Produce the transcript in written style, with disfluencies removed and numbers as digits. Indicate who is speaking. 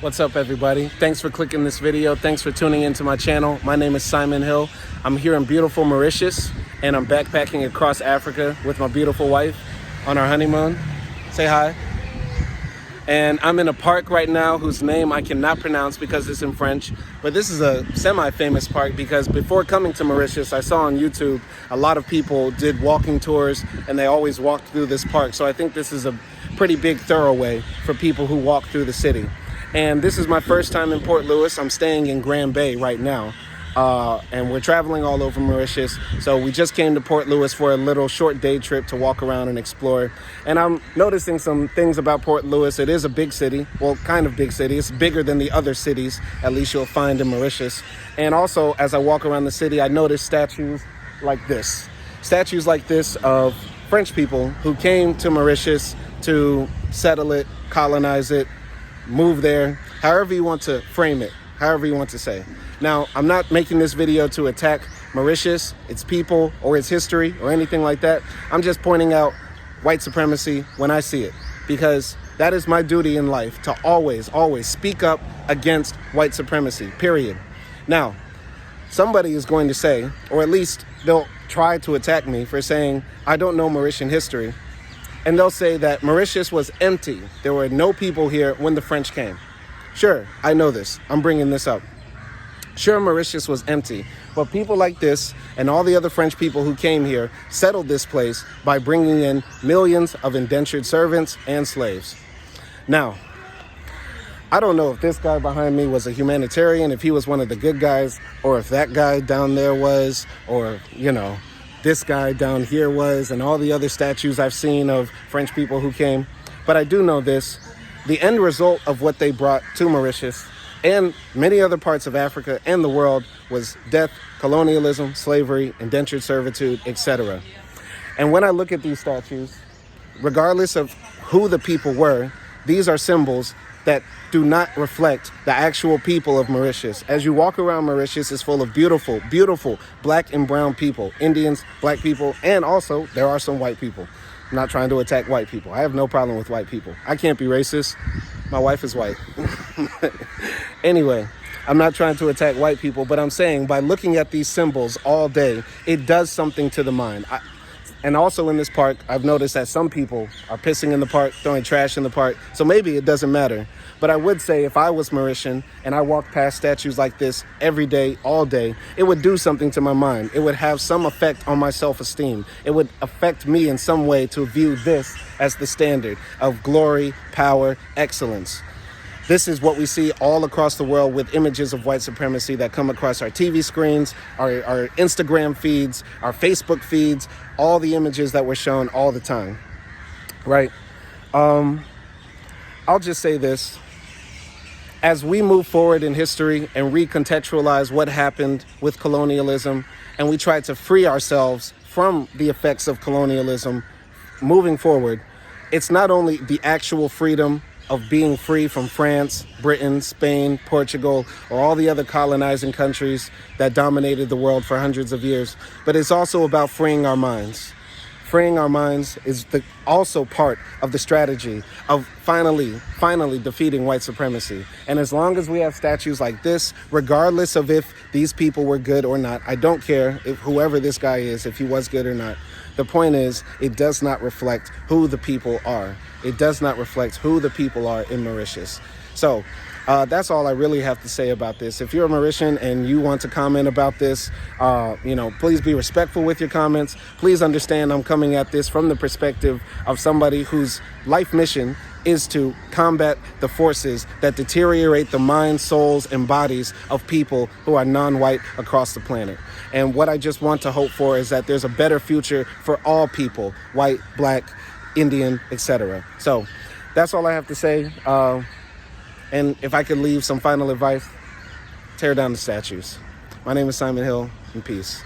Speaker 1: What's up, everybody? Thanks for clicking this video. Thanks for tuning into my channel. My name is Simon Hill. I'm here in beautiful Mauritius, and I'm backpacking across Africa with my beautiful wife on our honeymoon. Say hi. And I'm in a park right now whose name I cannot pronounce because it's in French, but this is a semi-famous park because before coming to Mauritius, I saw on YouTube a lot of people did walking tours and they always walked through this park. So I think this is a pretty big thoroughway for people who walk through the city. And this is my first time in Port Louis. I'm staying in Grand Bay right now. And we're traveling all over Mauritius. So we just came to Port Louis for a little short day trip to walk around and explore. And I'm noticing some things about Port Louis. It is a big city, well, kind of big city. It's bigger than the other cities, at least you'll find in Mauritius. And also, as I walk around the city, I notice statues like this. Statues like this of French people who came to Mauritius to settle it, colonize it, move there, however you want to frame it, however you want to say. Now, I'm not making this video to attack Mauritius, its people, or its history, or anything like that. I'm just pointing out white supremacy when I see it, because that is my duty in life, to always, always speak up against white supremacy, period. Now, somebody is going to say, or at least they'll try to attack me for saying, I don't know Mauritian history. And they'll say that Mauritius was empty. There were no people here when the French came. Sure, I know this. I'm bringing this up. Sure, Mauritius was empty, but people like this and all the other French people who came here settled this place by bringing in millions of indentured servants and slaves. Now, I don't know if this guy behind me was a humanitarian, if he was one of the good guys, or if that guy down there was, or, this guy down here was, and all the other statues I've seen of French people who came. But I do know this. The end result of what they brought to Mauritius and many other parts of Africa and the world was death, colonialism, slavery, indentured servitude, etc. And when I look at these statues, regardless of who the people were, these are symbols that do not reflect the actual people of Mauritius. As you walk around, Mauritius is full of beautiful, beautiful black and brown people, Indians, black people, and also there are some white people. I'm not trying to attack white people. I have no problem with white people. I can't be racist. My wife is white. Anyway, I'm not trying to attack white people, but I'm saying by looking at these symbols all day, it does something to the mind. And also in this park, I've noticed that some people are pissing in the park, throwing trash in the park. So maybe it doesn't matter. But I would say if I was Mauritian and I walked past statues like this every day, all day, it would do something to my mind. It would have some effect on my self-esteem. It would affect me in some way to view this as the standard of glory, power, excellence. This is what we see all across the world with images of white supremacy that come across our TV screens, our Instagram feeds, our Facebook feeds, all the images that we're shown all the time, right? I'll just say this. As we move forward in history and recontextualize what happened with colonialism, and we try to free ourselves from the effects of colonialism moving forward, it's not only the actual freedom of being free from France, Britain, Spain, Portugal, or all the other colonizing countries that dominated the world for hundreds of years, but it's also about freeing our minds. Freeing our minds is also part of the strategy of finally defeating white supremacy. And as long as we have statues like this, regardless of if these people were good or not, I don't care if whoever this guy is, if he was good or not. The point is, it does not reflect who the people are. It does not reflect who the people are in Mauritius. So that's all I really have to say about this. If you're a Mauritian and you want to comment about this, please be respectful with your comments. Please understand I'm coming at this from the perspective of somebody whose life mission is to combat the forces that deteriorate the minds, souls, and bodies of people who are non-white across the planet. And what I just want to hope for is that there's a better future for all people, white, black, Indian, etc. So that's all I have to say. And if I could leave some final advice, tear down the statues. My name is Simon Hill, and peace.